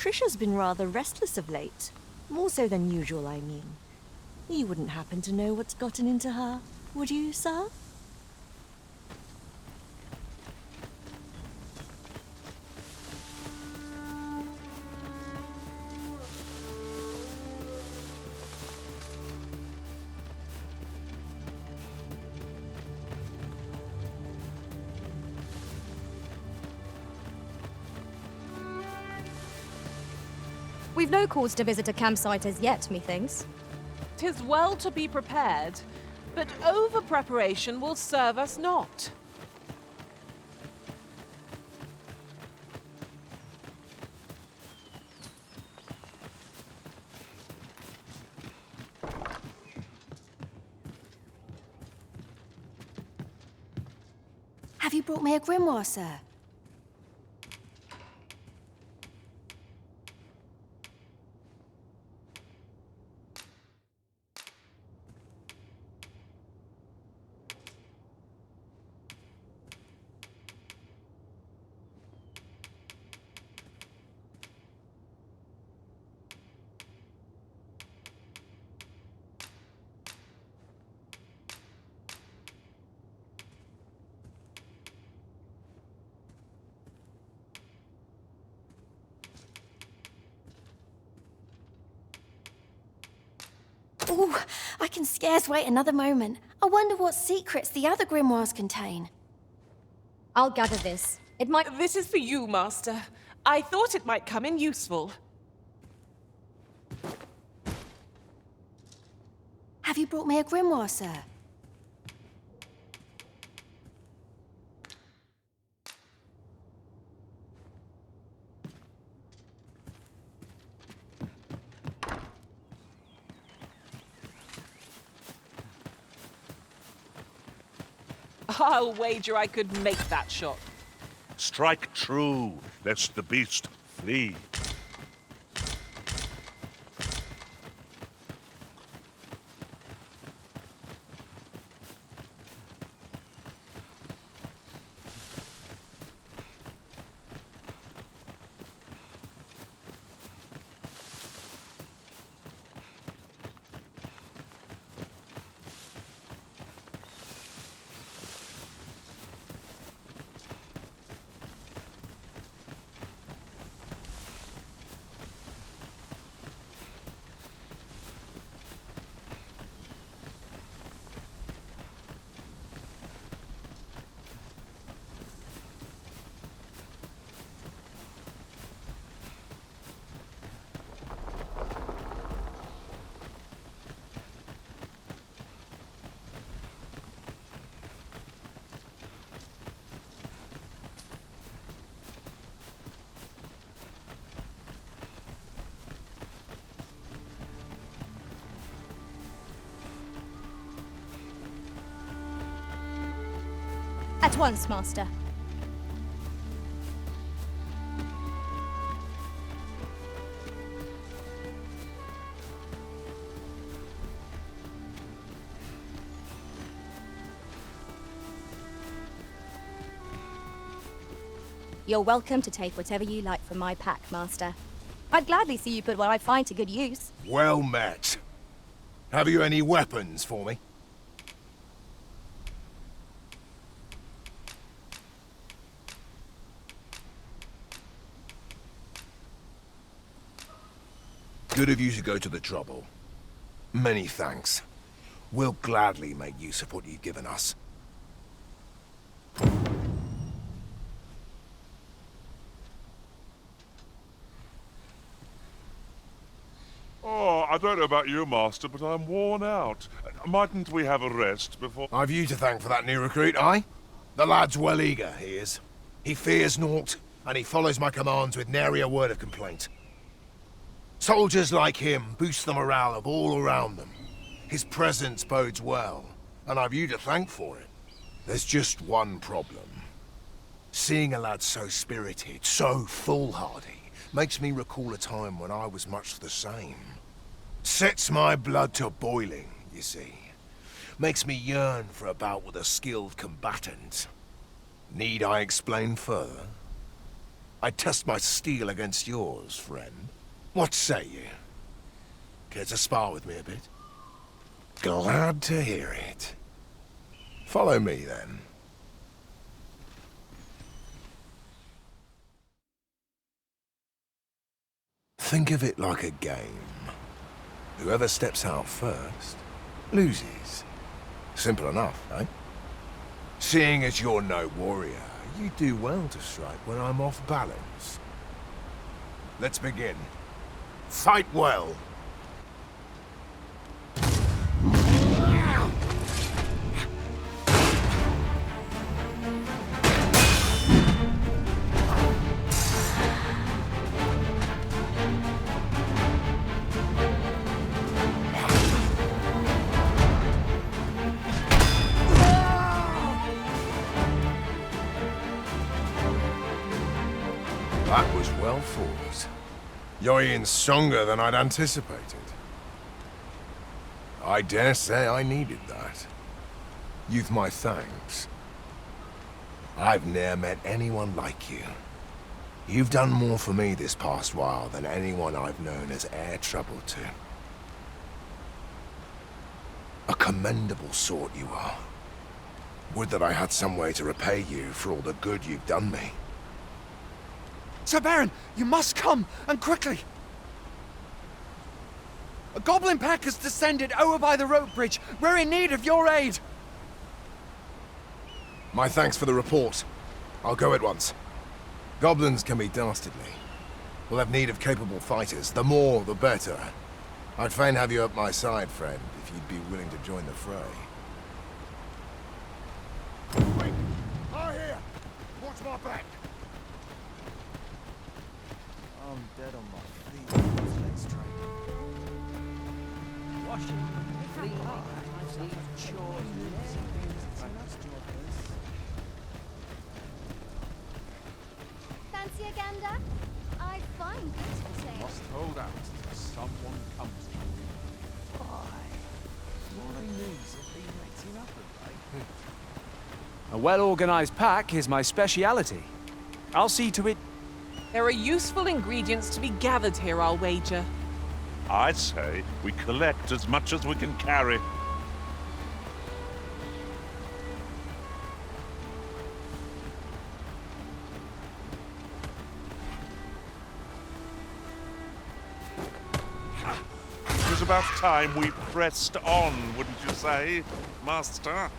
Trisha's been rather restless of late. More so than usual, I mean. You wouldn't happen to know what's gotten into her, would you, sir? We've no cause to visit a campsite as yet, methinks. 'Tis well to be prepared, but over-preparation will serve us not. Have you brought me a grimoire, sir? Ooh, I can scarce wait another moment. I wonder what secrets the other grimoires contain. I'll gather this. It might... This is for you, Master. I thought it might come in useful. Have you brought me a grimoire, sir? I'll wager I could make that shot. Strike true, lest the beast flee. At once, Master. You're welcome to take whatever you like from my pack, Master. I'd gladly see you put what I find to good use. Well met. Have you any weapons for me? Good of you to go to the trouble. Many thanks. We'll gladly make use of what you've given us. Oh, I don't know about you, Master, but I'm worn out. Mightn't we have a rest before... I've you to thank for that new recruit, aye? The lad's well eager, he is. He fears naught, and he follows my commands with nary a word of complaint. Soldiers like him boost the morale of all around them. His presence bodes well, and I've you to thank for it. There's just one problem. Seeing a lad so spirited, so foolhardy, makes me recall a time when I was much the same. Sets my blood to boiling, you see. Makes me yearn for a bout with a skilled combatant. Need I explain further? I'd test my steel against yours, friend. What say you? Care to spar with me a bit? Glad to hear it. Follow me, then. Think of it like a game. Whoever steps out first, loses. Simple enough, eh? Seeing as you're no warrior, you do well to strike when I'm off balance. Let's begin. Fight well. That was well fought. You're even stronger than I'd anticipated. I dare say I needed that. You've my thanks. I've ne'er met anyone like you. You've done more for me this past while than anyone I've known has e'er troubled to. A commendable sort you are. Would that I had some way to repay you for all the good you've done me. Sir Beren, you must come, and quickly! A goblin pack has descended over by the rope bridge. We're in need of your aid! My thanks for the report. I'll go at once. Goblins can be dastardly. We'll have need of capable fighters. The more, the better. I'd fain have you at my side, friend, if you'd be willing to join the fray. Quick! Are here! Watch my back! I'm dead on my feet. Let's try. Washing, cleaning, chores, Fancy a gander? I find it Must hold out till someone comes to you. morning news have been letting up a bit. A well-organized pack is my speciality. I'll see to it. There are useful ingredients to be gathered here, I'll wager. I say we collect as much as we can carry. It was about time we pressed on, wouldn't you say, Master?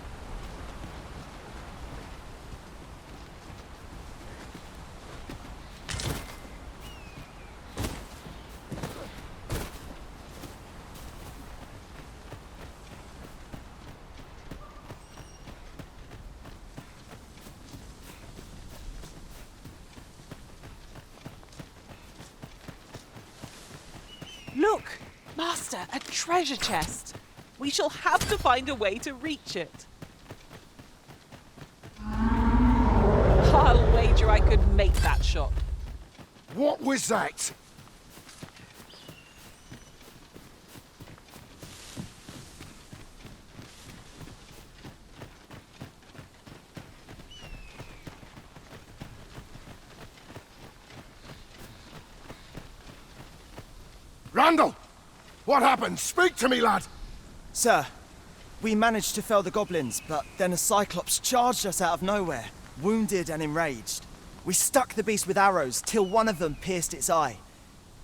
Look! Master, a treasure chest! We shall have to find a way to reach it. I'll wager I could make that shot. What was that? Randall! What happened? Speak to me, lad! Sir, we managed to fell the goblins, but then a cyclops charged us out of nowhere, wounded and enraged. We stuck the beast with arrows till one of them pierced its eye.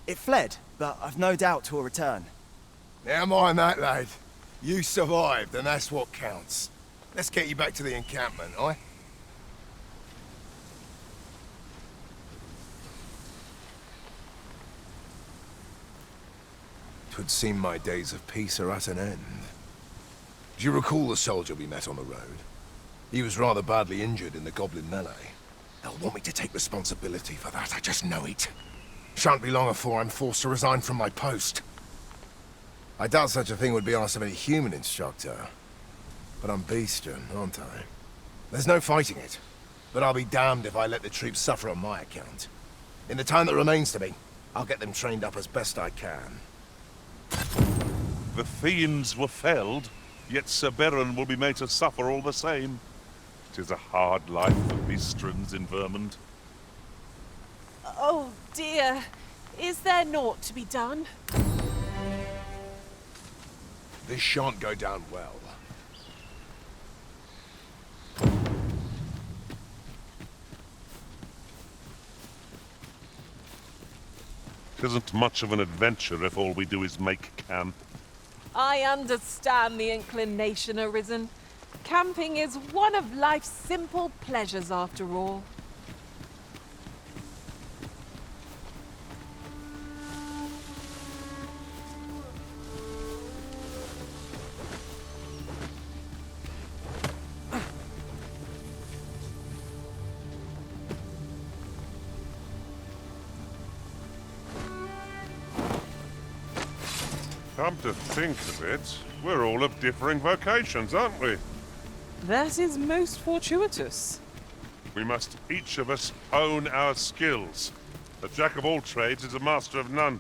It fled, but I've no doubt 'twill return. Never mind that, lad. You survived, and that's what counts. Let's get you back to the encampment, aye? 'Twould seem my days of peace are at an end. Do you recall the soldier we met on the road? He was rather badly injured in the goblin melee. They'll want me to take responsibility for that, I just know it. Shan't be long afore I'm forced to resign from my post. I doubt such a thing would be asked of any human instructor. But I'm bestian, aren't I? There's no fighting it. But I'll be damned if I let the troops suffer on my account. In the time that remains to me, I'll get them trained up as best I can. The fiends were felled, yet Sir Beren will be made to suffer all the same. 'Tis a hard life for beastrons in Vermont. Oh dear. Is there naught to be done? This shan't go down well. Isn't much of an adventure if all we do is make camp. I understand the inclination, Arisen. Camping is one of life's simple pleasures after all. Come to think of it, we're all of differing vocations, aren't we? That is most fortuitous. We must each of us own our skills. A jack of all trades is a master of none.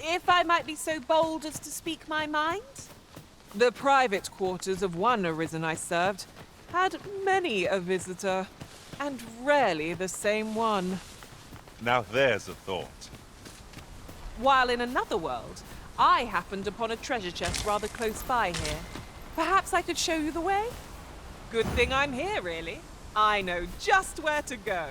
If I might be so bold as to speak my mind? The private quarters of one Arisen I served had many a visitor, and rarely the same one. Now there's a thought. While in another world, I happened upon a treasure chest rather close by here. Perhaps I could show you the way? Good thing I'm here, really. I know just where to go.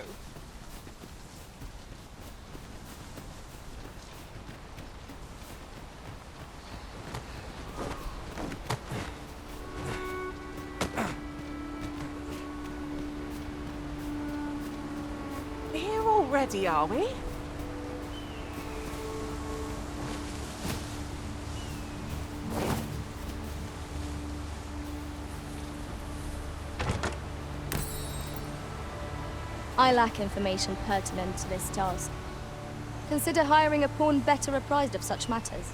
Here already, are we? I lack information pertinent to this task. Consider hiring a pawn better apprised of such matters.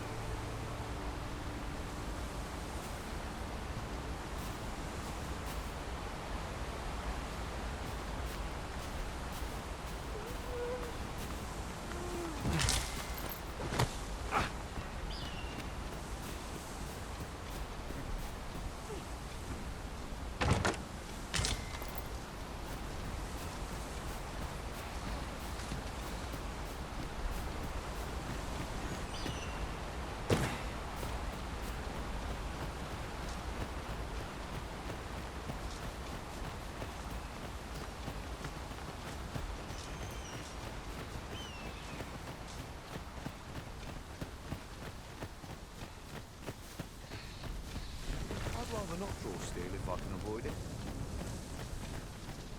I'd rather not draw steel if I can avoid it.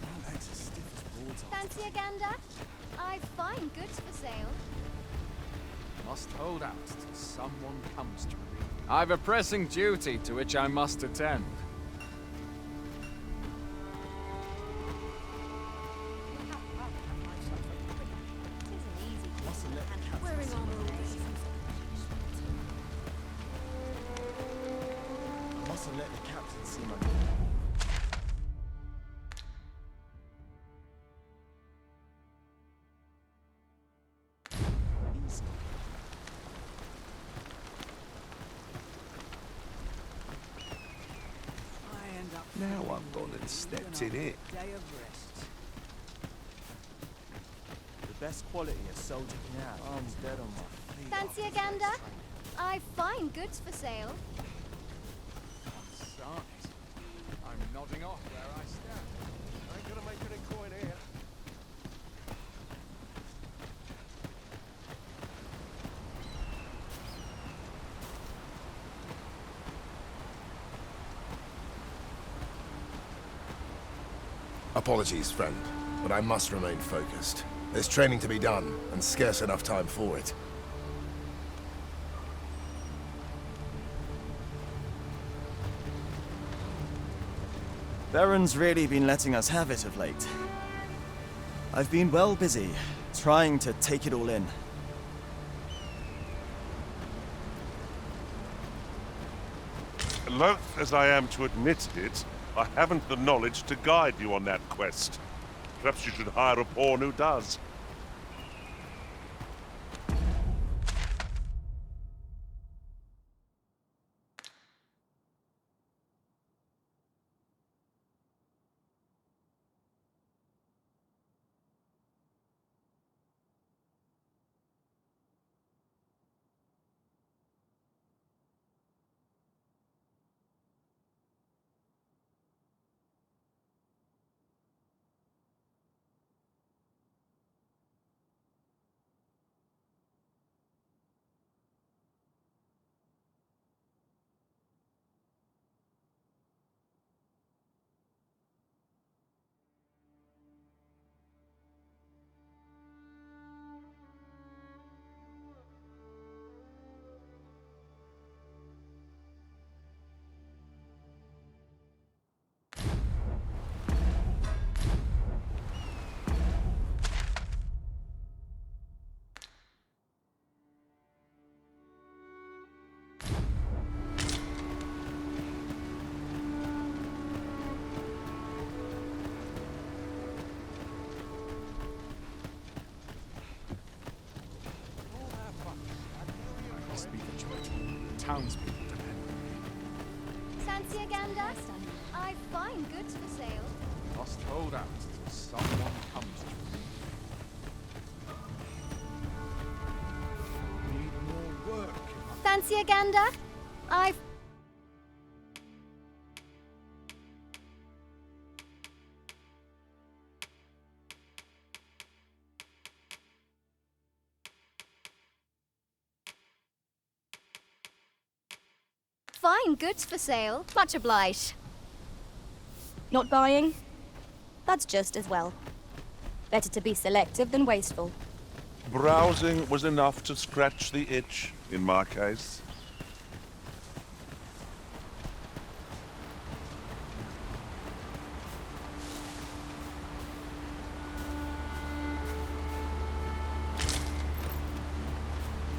My legs are stiff as boards. Fancy a gander? I've fine goods for sale. Must hold out till someone comes to me. I've a pressing duty to which I must attend. See my... Easy. Now I've gone and stepped in it. The best quality a soldier can have. I'm dead on my feet. Fancy a gander? I've fine goods for sale. Sight. I'm nodding off where I stand. I ain't gonna make any coin here. Apologies, friend, but I must remain focused. There's training to be done, and scarce enough time for it. Beren's really been letting us have it of late. I've been well busy, trying to take it all in. Loath as I am to admit it, I haven't the knowledge to guide you on that quest. Perhaps you should hire a pawn who does. Must be the church. Townspeople depend on me. Fancy a gander? I've fine goods for sale. Must hold out till someone comes to me. Need more work. Fancy a gander? I've... Fine goods for sale. Much obliged. Not buying? That's just as well. Better to be selective than wasteful. Browsing was enough to scratch the itch, in my case.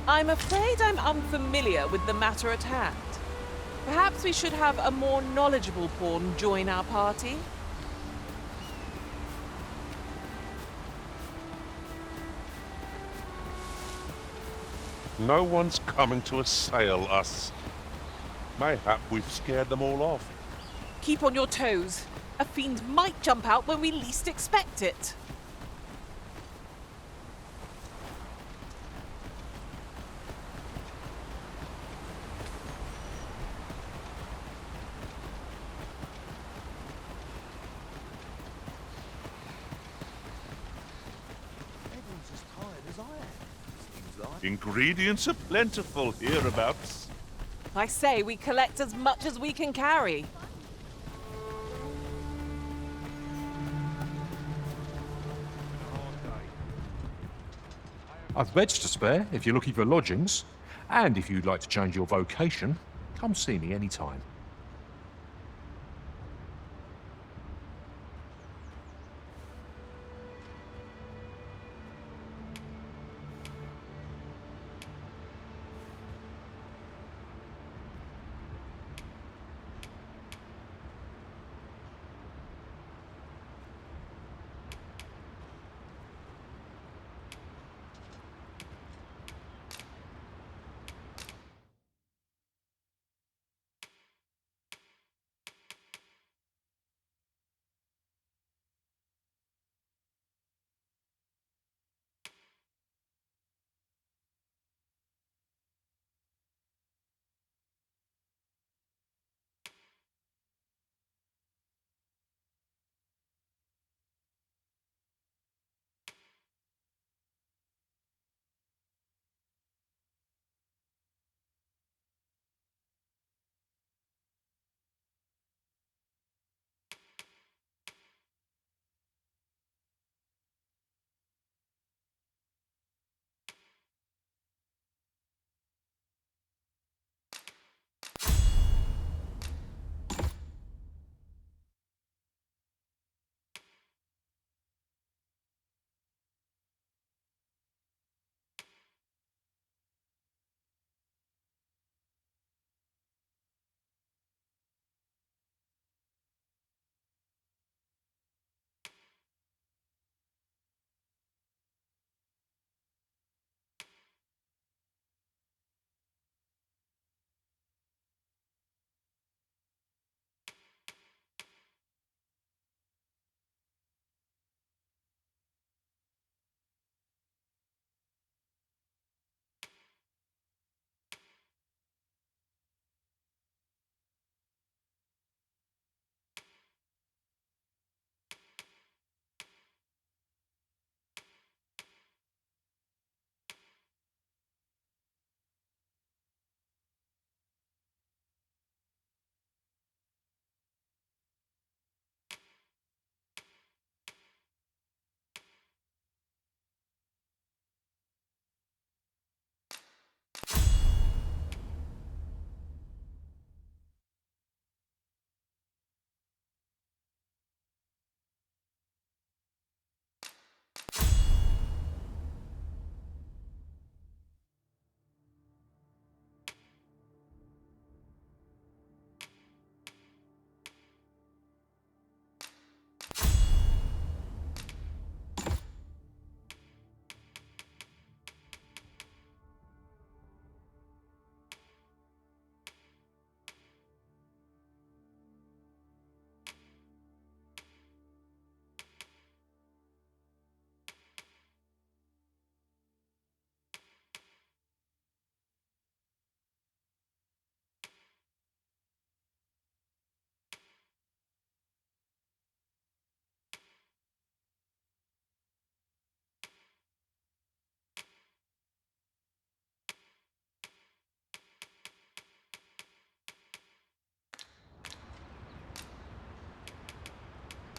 I'm afraid I'm unfamiliar with the matter at hand. Perhaps we should have a more knowledgeable pawn join our party? No one's coming to assail us. Mayhap we've scared them all off. Keep on your toes. A fiend might jump out when we least expect it. Ingredients are plentiful hereabouts. I say we collect as much as we can carry. I've beds to spare if you're looking for lodgings. And if you'd like to change your vocation, come see me anytime.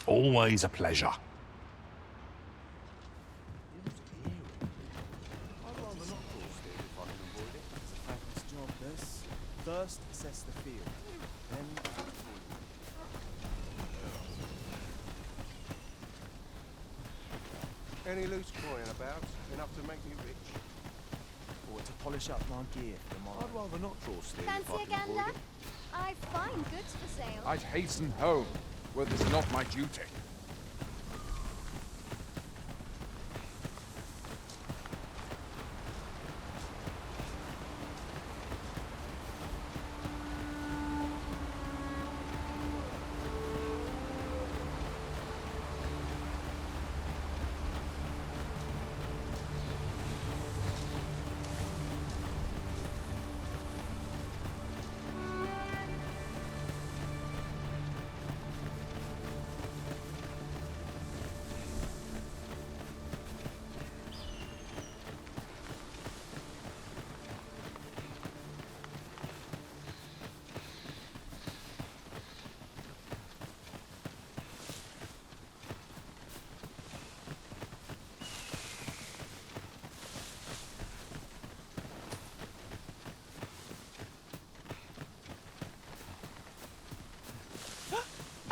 Always a pleasure. It's a thankless job, this. First, assess the field. Then... Any loose coin about? Enough to make me rich? Or to polish up my gear for tomorrow. I'd rather not draw steel if Fancy I a can avoid gander? it. I find goods for sale. I'd hasten home, were this not my duty.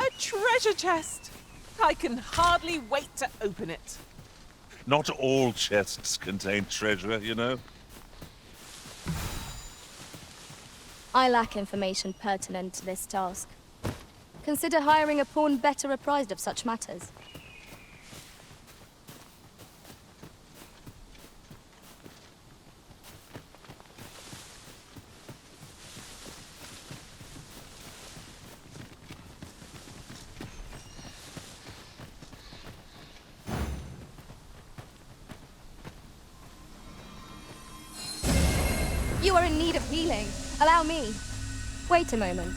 A treasure chest! I can hardly wait to open it. Not all chests contain treasure, you know. I lack information pertinent to this task. Consider hiring a pawn better apprised of such matters. You are in need of healing. Allow me. Wait a moment.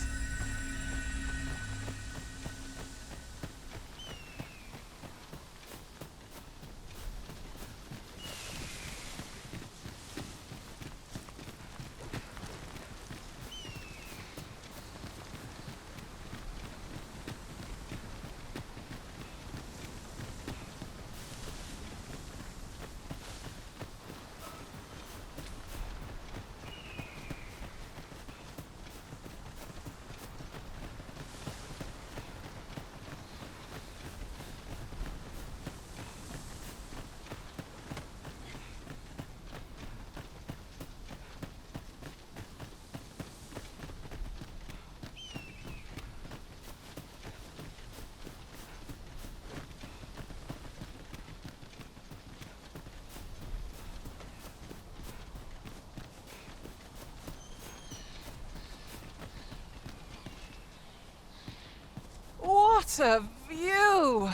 What a view!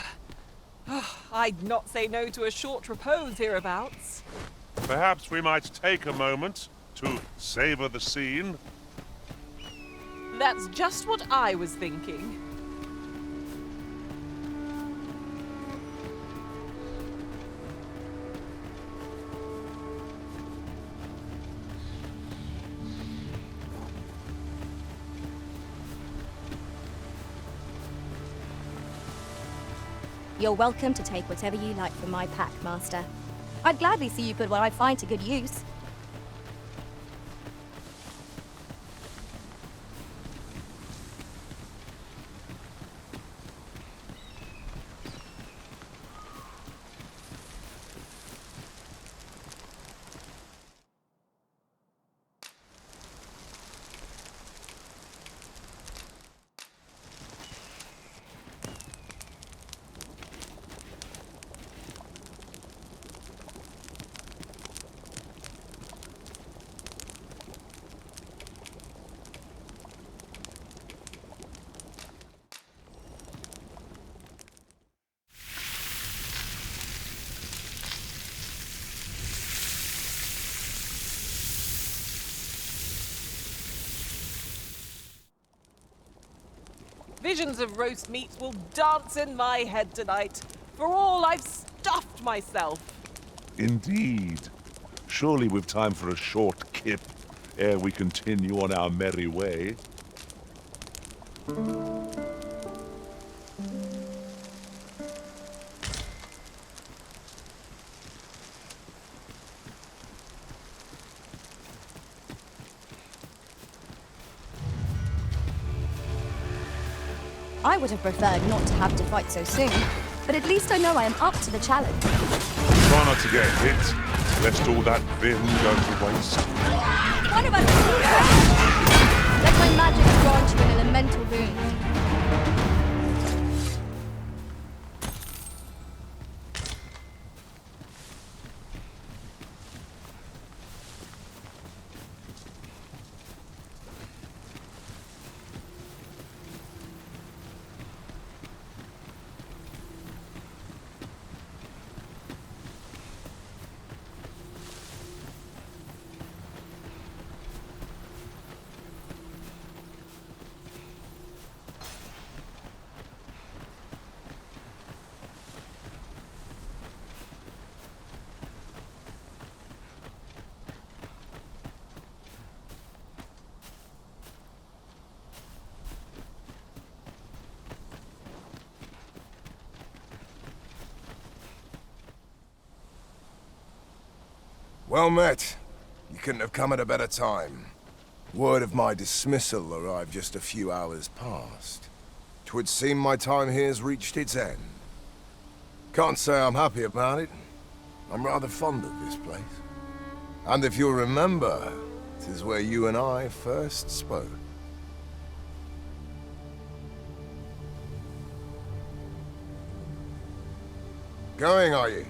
Oh, I'd not say no to a short repose hereabouts. Perhaps we might take a moment to savor the scene. That's just what I was thinking. You're welcome to take whatever you like from my pack, Master. I'd gladly see you put what I find to good use. Visions of roast meat will dance in my head tonight. For all I've stuffed myself. Indeed. Surely we've time for a short kip ere we continue on our merry way. I would have preferred not to have to fight so soon, but at least I know I am up to the challenge. Try not to get hit, lest all that vim go to waste. One of us is here! Let my magic grant you an elemental wound. Well met. You couldn't have come at a better time. Word of my dismissal arrived just a few hours past. 'Twould seem my time here's reached its end. Can't say I'm happy about it. I'm rather fond of this place. And if you'll remember, 'tis where you and I first spoke. Going, are you?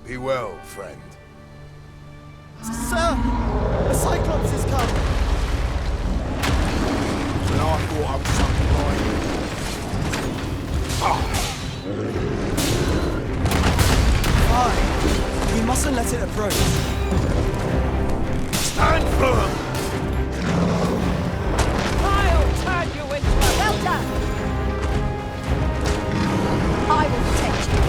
Be well, friend. Sir! The cyclops is come! And I thought I was something Fine. We mustn't let it approach. Stand firm! I'll turn you into a... Well done! I will protect you.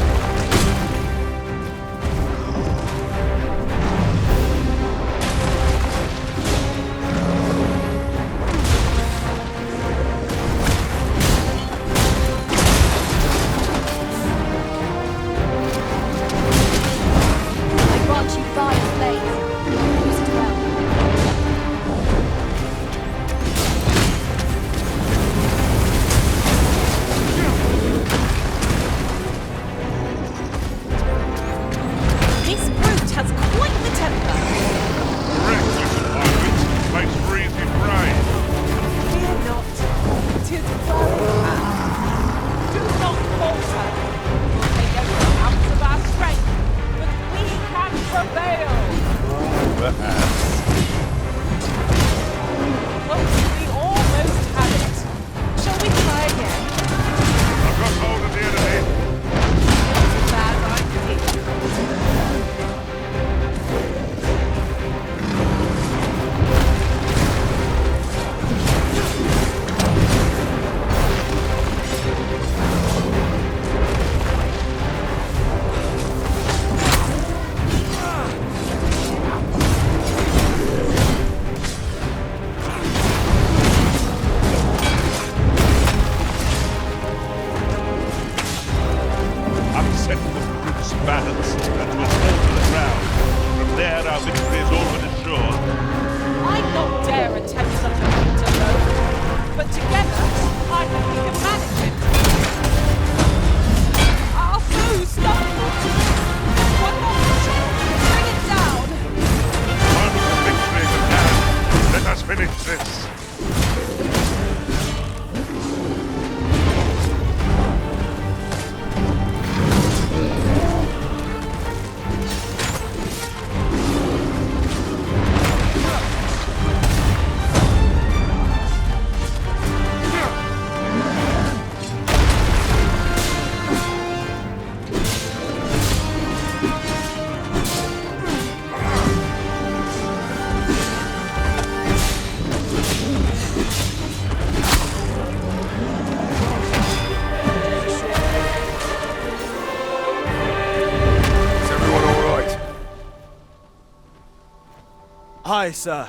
Aye, sir.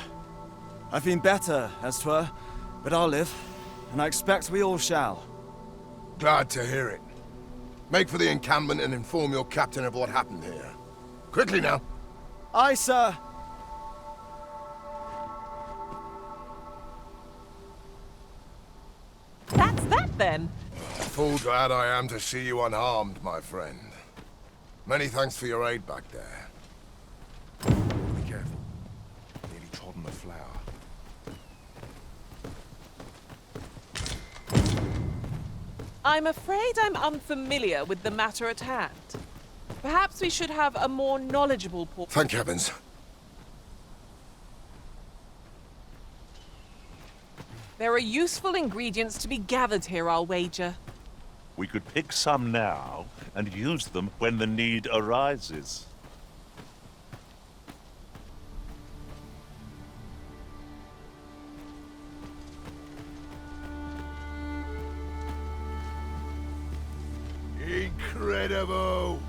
I've been better, as 'twere, but I'll live, and I expect we all shall. Glad to hear it. Make for the encampment and inform your captain of what happened here. Quickly now. Aye, sir. That's that then. Full glad I am to see you unharmed, my friend. Many thanks for your aid back there. Be careful. Nearly trodden a flower. I'm afraid I'm unfamiliar with the matter at hand. Perhaps we should have a more knowledgeable Thank heavens. There are useful ingredients to be gathered here, I'll wager. We could pick some now and use them when the need arises. Incredible!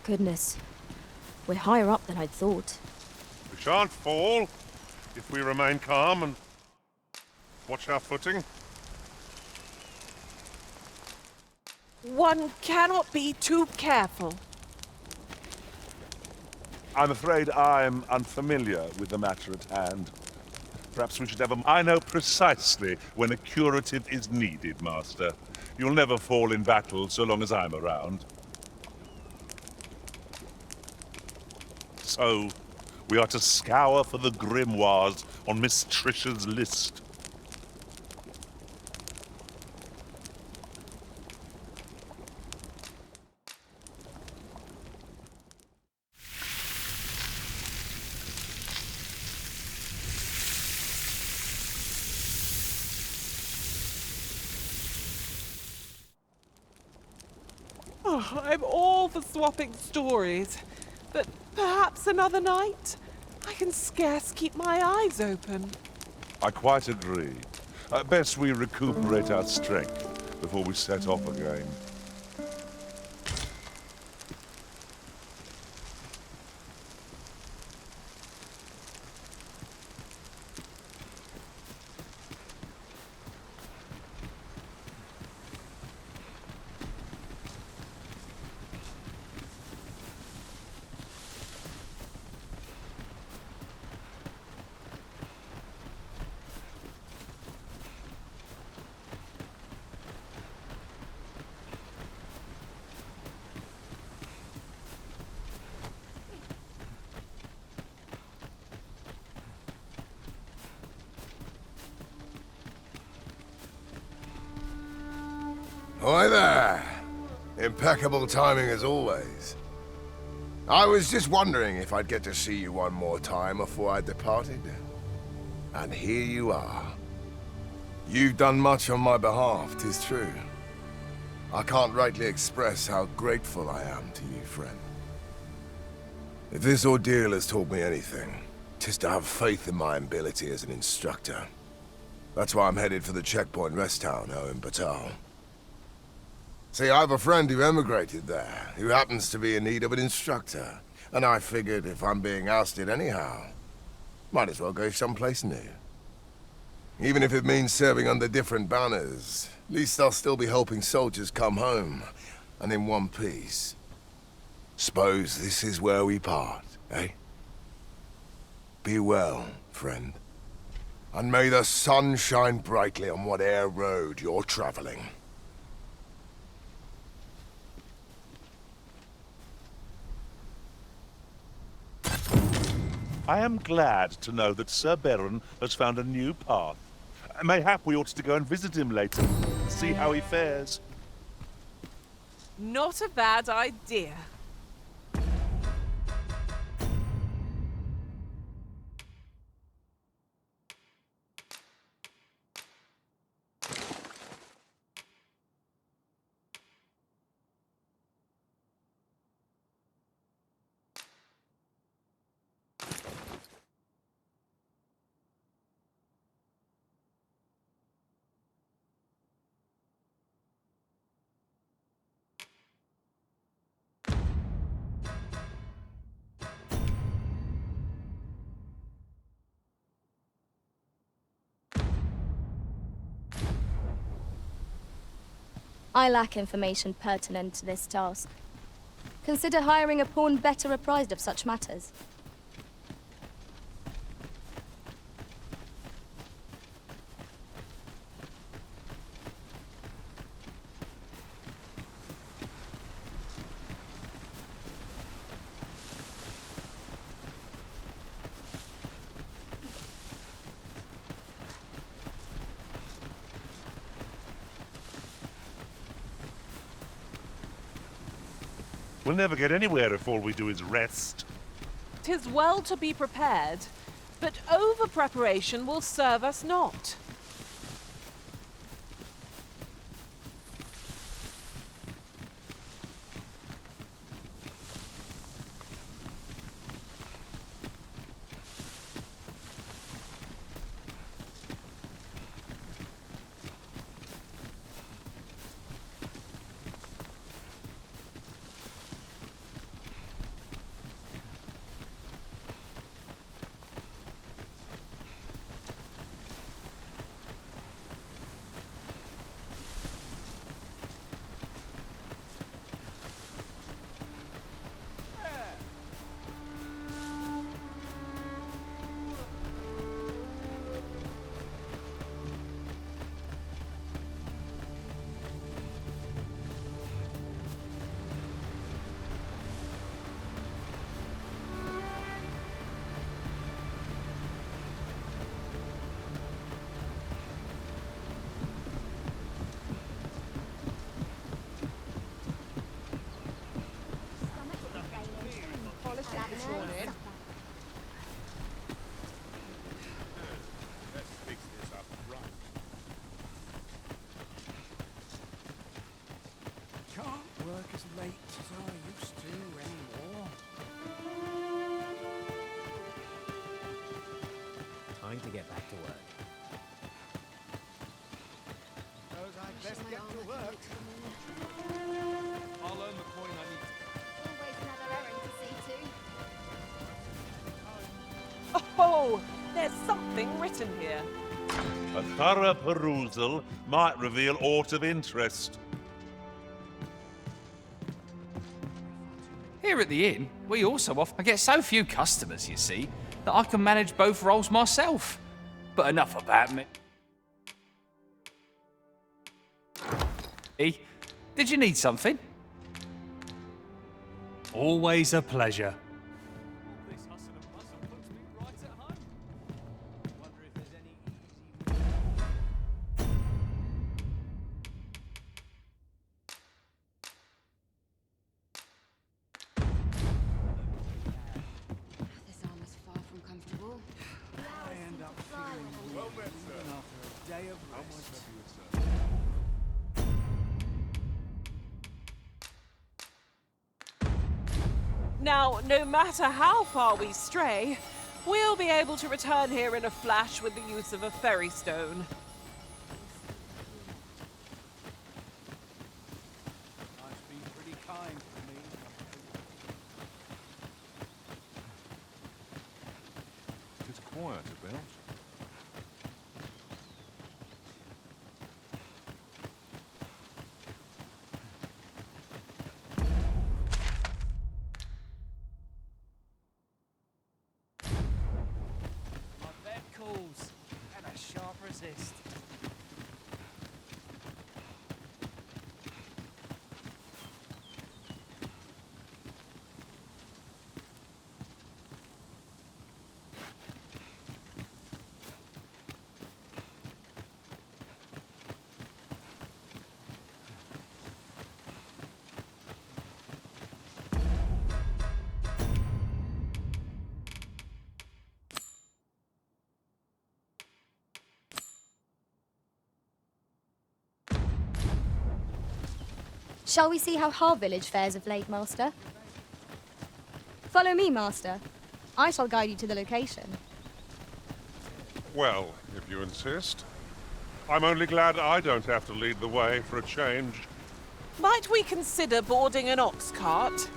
Goodness. We're higher up than I'd thought. We shan't fall if we remain calm and watch our footing. One cannot be too careful. I'm afraid I'm unfamiliar with the matter at hand. Perhaps we should have a... I know precisely when a curative is needed, Master. You'll never fall in battle so long as I'm around. So, we are to scour for the grimoires on Miss Trisha's list. Oh, I'm all for swapping stories, but perhaps another night? I can scarce keep my eyes open. I quite agree. Best we recuperate our strength before we set off again. Hi there. Impeccable timing as always. I was just wondering if I'd get to see you one more time before I departed. And here you are. You've done much on my behalf, 'tis true. I can't rightly express how grateful I am to you, friend. If this ordeal has taught me anything, 'tis to have faith in my ability as an instructor. That's why I'm headed for the checkpoint rest town now in Batal. See, I have a friend who emigrated there, who happens to be in need of an instructor. And I figured if I'm being ousted anyhow, might as well go someplace new. Even if it means serving under different banners, at least I'll still be helping soldiers come home, and in one piece. Suppose this is where we part, eh? Be well, friend. And may the sun shine brightly on whate'er road you're traveling. I am glad to know that Sir Beren has found a new path. Mayhap we ought to go and visit him later. see how he fares. Not a bad idea. I lack information pertinent to this task. Consider hiring a pawn better apprised of such matters. We'll never get anywhere if all we do is rest. 'Tis well to be prepared, but over-preparation will serve us not. Can't work as late as I used to anymore. Time to get back to work. Suppose I'd best get to work. I'll earn the coin I need. Always another errand to see to. Oh, there's something written here. A thorough perusal might reveal aught of interest. Here at the inn, we also I get so few customers, you see, that I can manage both roles myself. But enough about me. Did you need something? Always a pleasure. This hustle and bustle puts me right at home. Wonder if there's any This armor's far from comfortable. I end up feeling well even after a day of rest. Now, no matter how far we stray, we'll be able to return here in a flash with the use of a ferry stone. Life's been pretty kind to me. It's quiet about. My vet calls and a sharp resist. Shall we see how our village fares of late, Master? Follow me, Master. I shall guide you to the location. Well, if you insist. I'm only glad I don't have to lead the way for a change. Might we consider boarding an ox cart?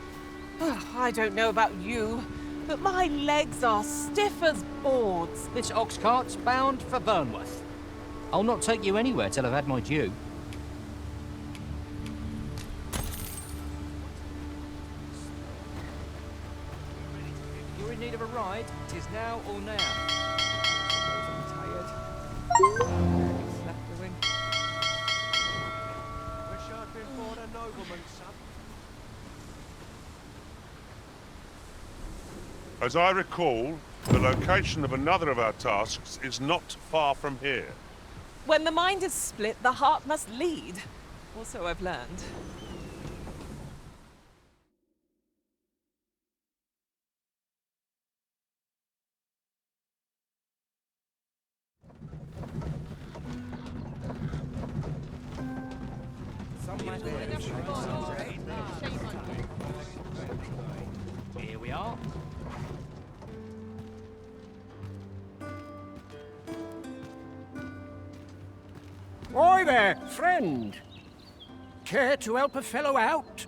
I don't know about you, but my legs are stiff as boards. This ox cart's bound for Burnworth. I'll not take you anywhere till I've had my due. You're in need of a ride? 'Tis now or now. I'm tired. Slap the wing. Wish I'd been born a nobleman, son. As I recall, the location of another of our tasks is not far from here. When the mind is split, the heart must lead. Or so I've learned. Here we are. Oi there, friend. Care to help a fellow out?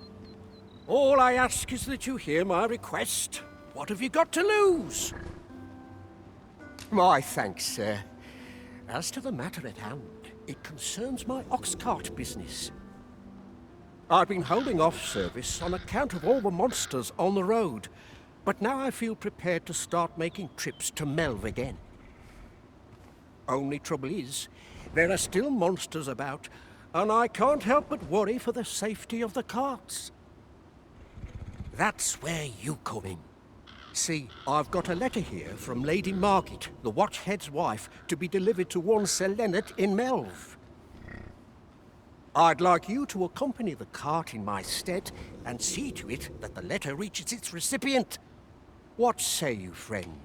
All I ask is that you hear my request. What have you got to lose? My thanks, sir. As to the matter at hand, it concerns my ox cart business. I've been holding off service on account of all the monsters on the road, but now I feel prepared to start making trips to Melv again. Only trouble is, there are still monsters about, and I can't help but worry for the safety of the carts. That's where you come in. See, I've got a letter here from Lady Margit, the Watchhead's wife, to be delivered to one Sir Leonard in Melv. I'd like you to accompany the cart in my stead and see to it that the letter reaches its recipient. What say you, friend?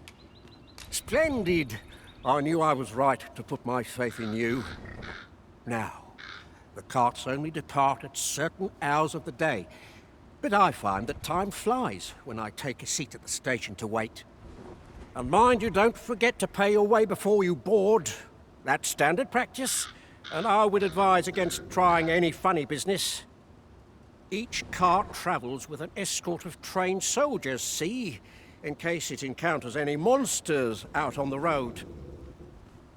Splendid! I knew I was right to put my faith in you. Now, the carts only depart at certain hours of the day, but I find that time flies when I take a seat at the station to wait. And mind you don't forget to pay your way before you board. That's standard practice, and I would advise against trying any funny business. Each cart travels with an escort of trained soldiers, see, in case it encounters any monsters out on the road.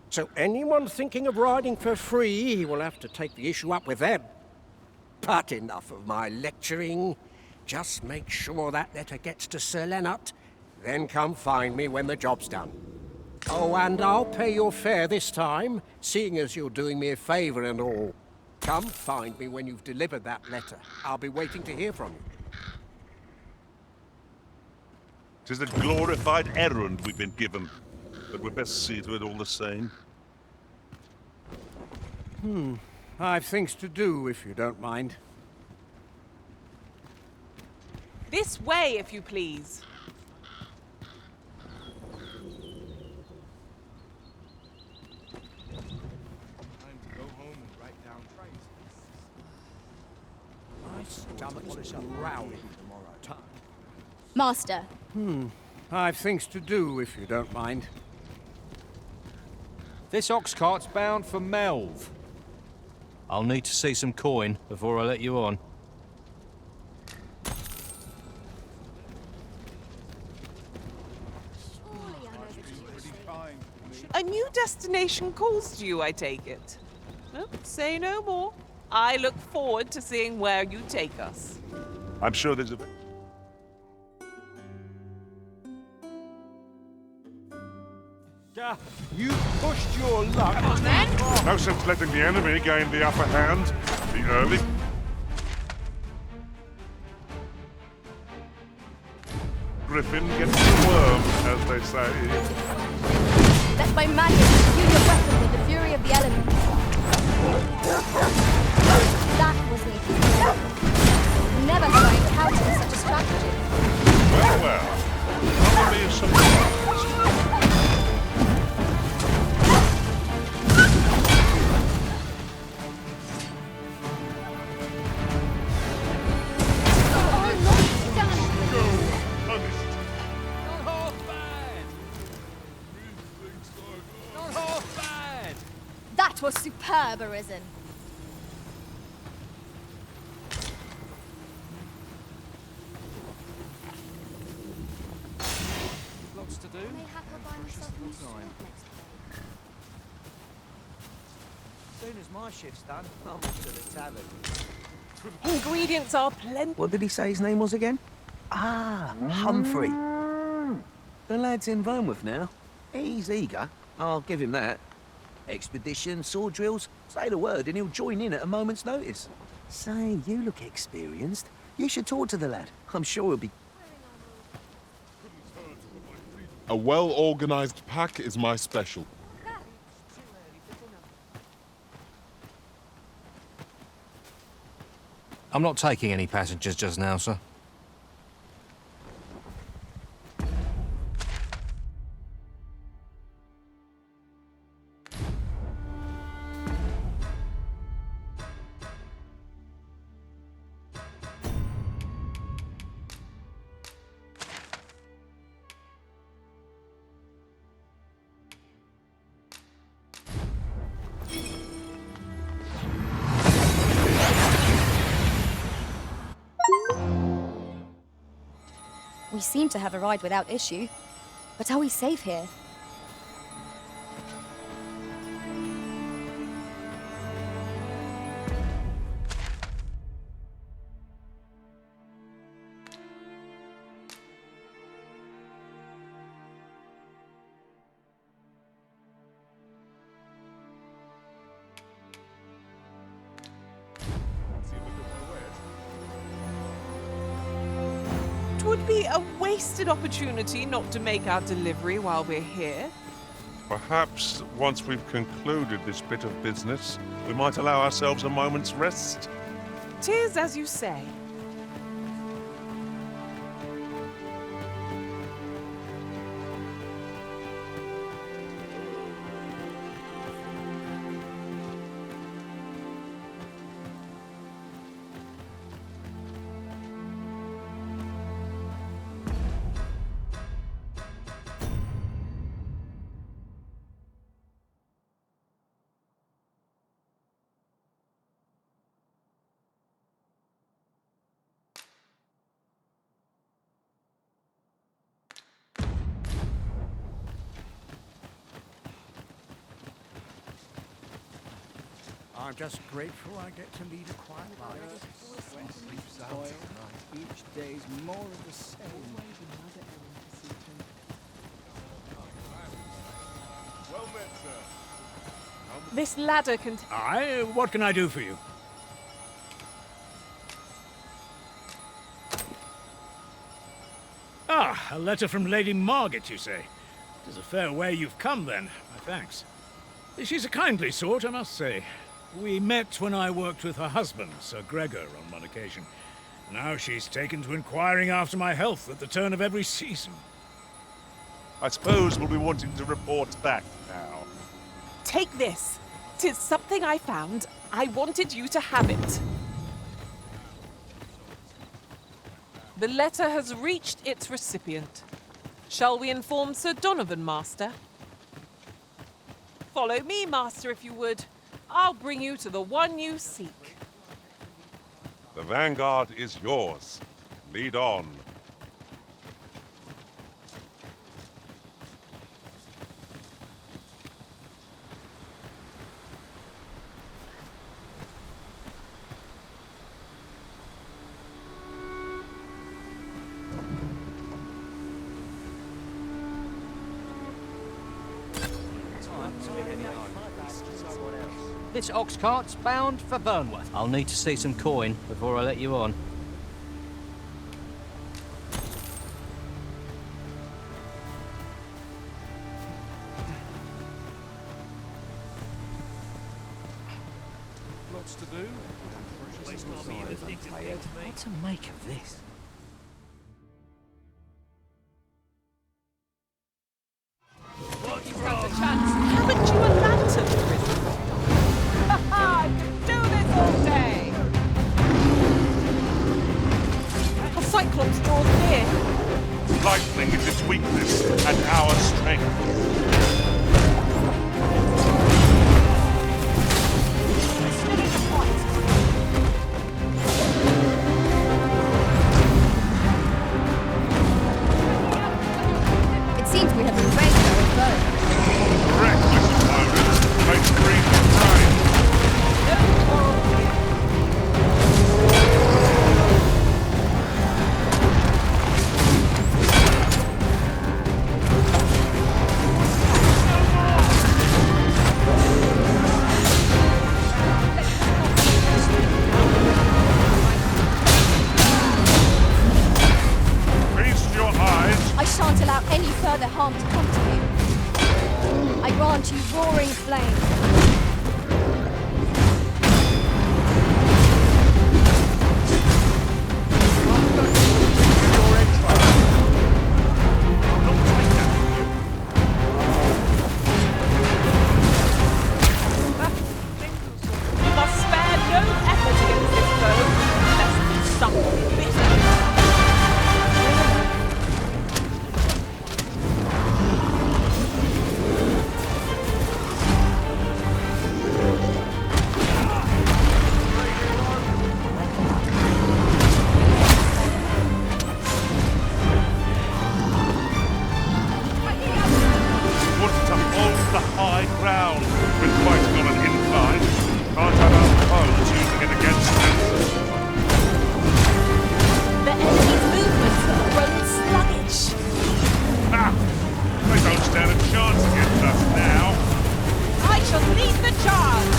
So anyone thinking of riding for free will have to take the issue up with them. But enough of my lecturing. Just make sure that letter gets to Sir Leonard, then come find me when the job's done. Oh, and I'll pay your fare this time, seeing as you're doing me a favour and all. Come find me when you've delivered that letter. I'll be waiting to hear from you. 'Tis a glorified errand we've been given, but we'd best see to it all the same. I've things to do, if you don't mind. This way, if you please. Time to go home and write down trains. My stomach's growling tomorrow. Master. I've things to do, if you don't mind. This ox cart's bound for Melv. I'll need to see some coin before I let you on. A new destination calls to you, I take it. No, say no more. I look forward to seeing where you take us. I'm sure there's a... You pushed your luck. Come on, then. No sense letting the enemy gain the upper hand. The early... Griffin gets the worm, as they say. Let my magic imbue your weapon with the fury of the elements. That was it. Never have I encountered such a strategy. Well, not me surprised. Cerberisen. Lots to do. As soon as my shift's done, I'm off to the tavern. Ingredients are plenty. What did he say his name was again? Ah, Humphrey. The lad's in Vermouth now. He's eager, I'll give him that. Expedition, sword drills, say the word and he'll join in at a moment's notice. Say, you look experienced. You should talk to the lad. I'm sure he'll be... A well-organized pack is my special. I'm not taking any passengers just now, sir. We seem to have arrived without issue. But are we safe here? It would be a wasted opportunity not to make our delivery while we're here. Perhaps once we've concluded this bit of business, we might allow ourselves a moment's rest. 'Tis as you say. I'm just grateful I get to lead a quiet life. Each day's more of the same. Well met, sir. This ladder can... Aye, what can I do for you? Ah, a letter from Lady Margit, you say? It is a fair way you've come, then. My thanks. She's a kindly sort, I must say. We met when I worked with her husband, Sir Gregor, on one occasion. Now she's taken to inquiring after my health at the turn of every season. I suppose we'll be wanting to report back now. Take this. 'Tis something I found. I wanted you to have it. The letter has reached its recipient. Shall we inform Sir Donovan, Master? Follow me, Master, if you would. I'll bring you to the one you seek. The vanguard is yours. Lead on. This ox cart's bound for Burnworth. I'll need to see some coin before I let you on. Lots to do. What to make of this? Haven't you a lantern, Prison? I could do this all day! A cyclops draws near. Lightning is its weakness and our strength. further harm to come to you. I grant you roaring flame. You must spare no effort against this foe, lest the stumble be bitter. Want to hold the high ground when fighting on an incline. Can't have our foes using it against us. The enemy's movements have grown sluggish. Ha! They don't stand a chance against us now. I shall lead the charge!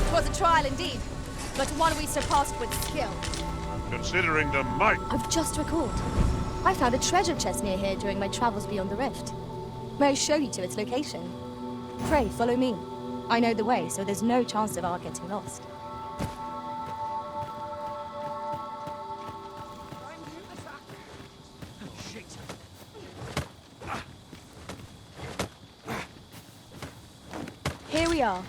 Twas a trial indeed, but one we surpassed with skill. Considering the might. I've just recalled. I found a treasure chest near here during my travels beyond the rift. May I show you to its location? Pray, follow me. I know the way, so there's no chance of our getting lost. Here we are.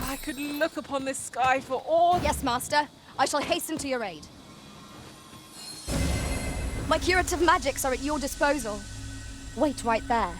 I could look upon this sky for all... Yes, Master. I shall hasten to your aid. My curative magics are at your disposal. Wait right there.